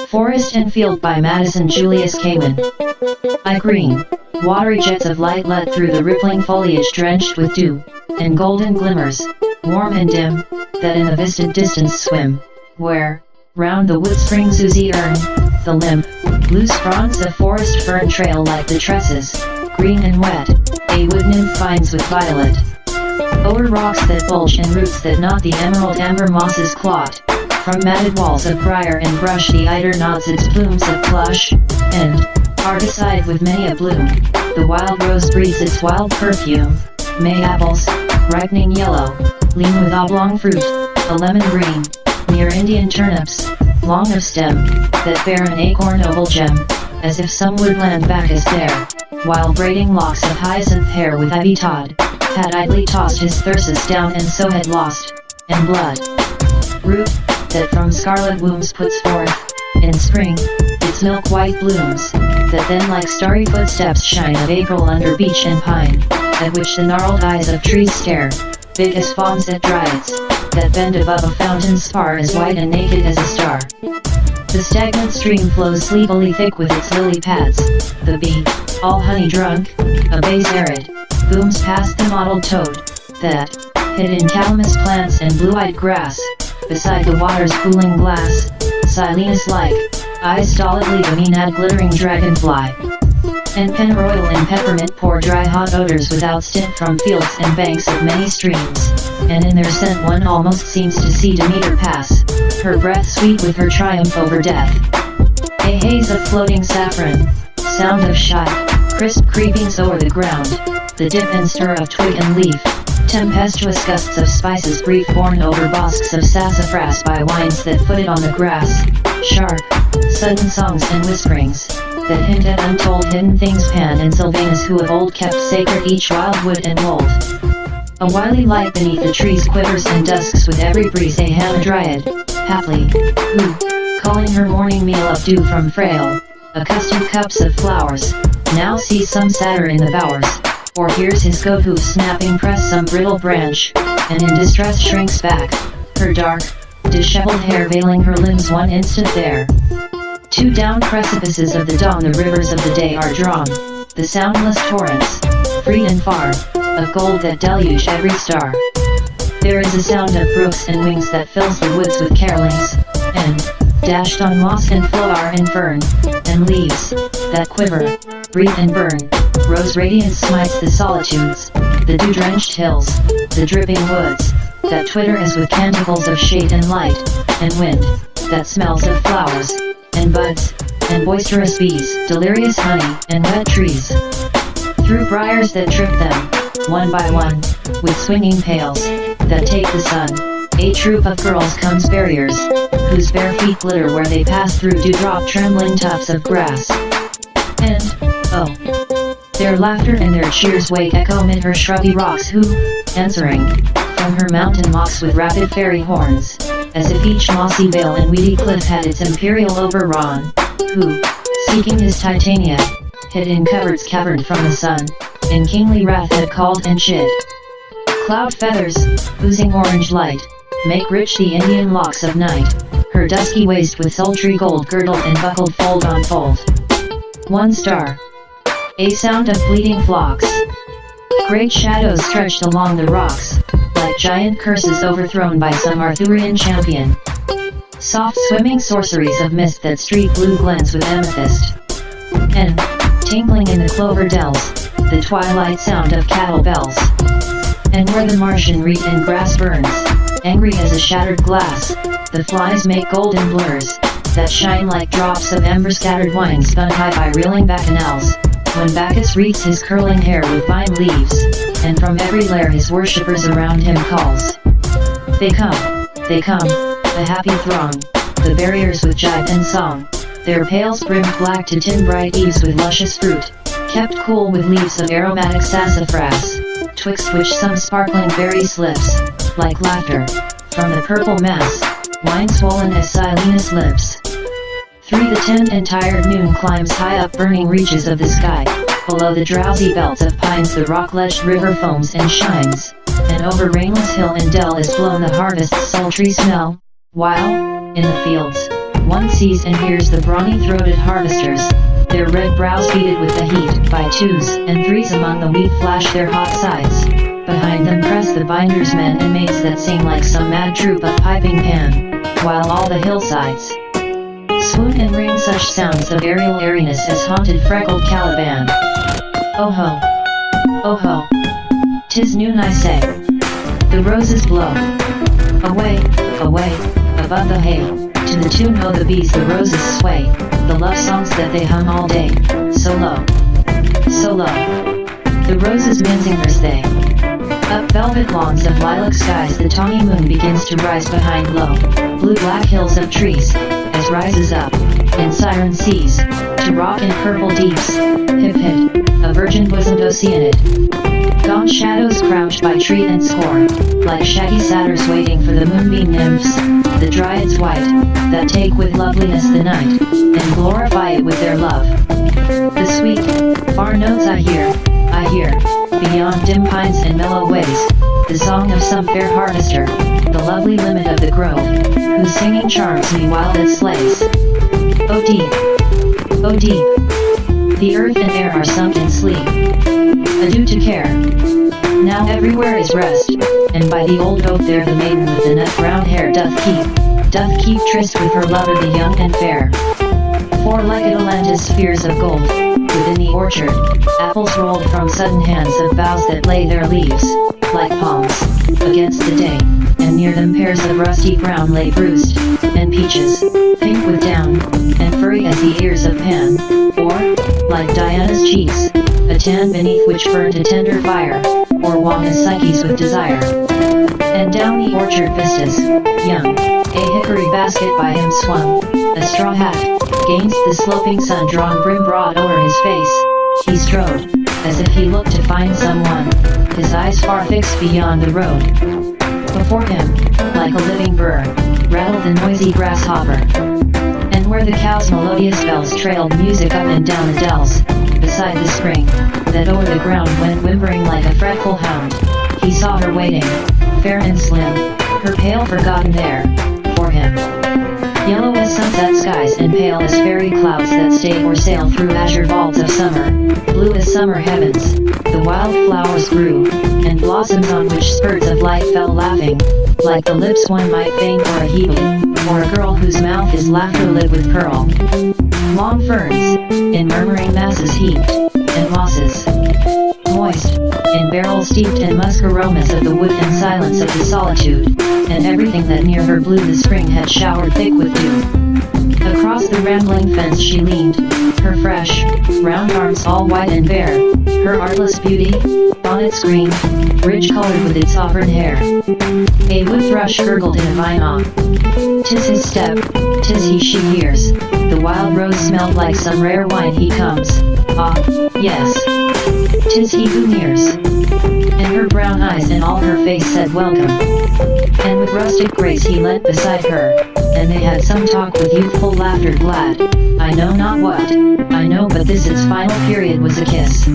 Forest and Field by Madison Julius Cawein. I green, watery jets of light let through the rippling foliage drenched with dew, and golden glimmers, warm and dim, that in the vistaed distance swim, where, round the wood springs oozy urn, the limp, loose fronds of forest fern trail like the tresses, green and wet, a wood nymph finds with violet. O'er rocks that bulge and roots that knot the emerald amber mosses clot, from matted walls of briar and brush the eider nods its plumes of plush, and, argicide with many a bloom, the wild rose breathes its wild perfume. May apples, ripening yellow, lean with oblong fruit, a lemon green, near Indian turnips, long of stem, that bear an acorn oval gem, as if some woodland Bacchus there, while braiding locks of hyacinth hair with ivy tod, had idly tossed his thyrsus down and so had lost, and blood. Root, that from scarlet wombs puts forth, in spring, its milk-white blooms, that then like starry footsteps shine of April under beech and pine, at which the gnarled eyes of trees stare, big as fawns at dryads, that bend above a fountain spar as white and naked as a star. The stagnant stream flows sleepily thick with its lily pads, the bee, all honey drunk, a bays arid, booms past the mottled toad, that, hid in calamus plants and blue-eyed grass, beside the water's cooling glass, Silenus-like, eyes stolidly the mean-eyed glittering dragonfly. And pennyroyal and peppermint pour dry hot odors without stint from fields and banks of many streams, and in their scent one almost seems to see Demeter pass, her breath sweet with her triumph over death. A haze of floating saffron, sound of shy, crisp creepings o'er the ground, the dip and stir of twig and leaf, tempestuous gusts of spices brief borne over bosks of sassafras by winds that footed on the grass, sharp, sudden songs and whisperings, that hint at untold hidden things Pan and Sylvanus who of old kept sacred each wild wood and wold. A wily light beneath the trees quivers and dusks with every breeze a hamadryad, haply, who, calling her morning meal of dew from frail, accustomed cups of flowers, now sees some satyr in the bowers, or hears his goat hoof snapping press some brittle branch, and in distress shrinks back, her dark, disheveled hair veiling her limbs one instant there. Two down precipices of the dawn the rivers of the day are drawn, the soundless torrents, free and far, of gold that deluge every star. There is a sound of brooks and wings that fills the woods with carolings, and, dashed on moss and flower and fern, and leaves, that quiver, breathe and burn, rose radiance smites the solitudes, the dew-drenched hills, the dripping woods, that twitter as with canticles of shade and light, and wind, that smells of flowers, and buds, and boisterous bees, delirious honey, and wet trees. Through briars that trip them, one by one, with swinging pails, that take the sun, a troop of girls comes barriers, whose bare feet glitter where they pass through dewdrop trembling tufts of grass. And, oh, their laughter and their cheers wake echo mid her shrubby rocks who, answering, from her mountain mocks with rapid fairy horns, as if each mossy vale and weedy cliff had its imperial overrun, who, seeking his Titania, hid in coverts caverned from the sun, in kingly wrath had called and chid. Cloud feathers, oozing orange light, make rich the Indian locks of night, her dusky waist with sultry gold girdled and buckled fold on fold. One star. A sound of bleating flocks. Great shadows stretched along the rocks, like giant curses overthrown by some Arthurian champion. Soft swimming sorceries of mist that streak blue glens with amethyst. And, tinkling in the clover dells, the twilight sound of cattle bells. And where the Martian reed and grass burns, angry as a shattered glass, the flies make golden blurs, that shine like drops of ember-scattered wine spun high by reeling bacchanals, when Bacchus wreathes his curling hair with vine leaves, and from every lair his worshippers around him calls. They come, a happy throng, the barriers with jibe and song, their pails brimmed black to tin bright eaves with luscious fruit, kept cool with leaves of aromatic sassafras, twixt which some sparkling berry slips, like laughter, from the purple mass, wine swollen as Silenus lips. Through the tent and tired noon climbs high up burning reaches of the sky, below the drowsy belts of pines the rock-ledged river foams and shines, and over rainless hill and dell is blown the harvest's sultry smell, while, in the fields, One sees and hears the brawny-throated harvesters, their red brows beaded with the heat. By twos and threes among the wheat flash their hot sides. Behind them press the binders men and maids that sing like some mad troop of piping pan, while all the hillsides swoon and ring such sounds of aerial airiness as haunted freckled Caliban. Oh ho, 'tis noon I say. The roses blow away, away, above the hay, to the tune of the bees the roses sway, the love songs that they hum all day, so low, so low. The roses men singers they. Up velvet lawns of lilac skies the tawny moon begins to rise behind low, blue-black hills of trees, as rises up, in siren seas, to rock in purple deeps, hip-hip, a virgin-bosomed oceanid. Gaunt shadows crouch by tree and score, like shaggy satyrs waiting for the moonbeam nymphs, the dryads white, that take with loveliness the night, and glorify it with their love. The sweet, far notes I hear, beyond dim pines and mellow ways, the song of some fair harvester, the lovely limit of the grove, whose singing charms me while it slays. Oh deep, the earth and air are sunk in sleep. Adieu to care. Now everywhere is rest, and by the old oak there the maiden with the nut brown hair doth keep tryst with her lover the young and fair. For like Atalanta's spheres of gold, within the orchard, apples rolled from sudden hands of boughs that lay their leaves, like palms, against the day, and near them pairs of rusty brown lay bruised, and peaches, pink with down, and furry as the ears of Pan, or, like Diana's cheeks, a tan beneath which burned a tender fire, or wan as Psyche's with desire. And down the orchard vistas, young, a hickory basket by him swung, a straw hat, gainst the sloping sun drawn brim broad o'er his face, he strode, as if he looked to find someone, his eyes far fixed beyond the road. Before him, like a living burr, rattled the noisy grasshopper. And where the cow's melodious bells trailed music up and down the dells, beside the spring, that o'er the ground went whimpering like a fretful hound, he saw her waiting, fair and slim, her pale forgotten there, for him. Yellow as sunset skies and pale as fairy clouds that stay or sail through azure vaults of summer, blue as summer heavens, the wild flowers grew, and blossoms on which spurts of light fell laughing, like the lips one might feign for a Hebe, or a girl whose mouth is laughter lit with pearl. Long ferns, in murmuring masses heaped, and mosses, moist, in barrels steeped and musk aromas of the wood and silence of the solitude, and everything that near her blew the spring had showered thick with dew. Across the rambling fence she leaned, her fresh, round arms all white and bare, her artless beauty, bonnets green, rich colored with its auburn hair. A wood thrush gurgled in a vine off. 'Tis his step, 'tis he she hears, the wild rose smelled like some rare wine he comes, ah, yes, 'tis he who nears. And her brown eyes and all her face said welcome. And with rustic grace he leant beside her, and they had some talk with youthful laughter glad, I know not what, I know but this its final period was a kiss.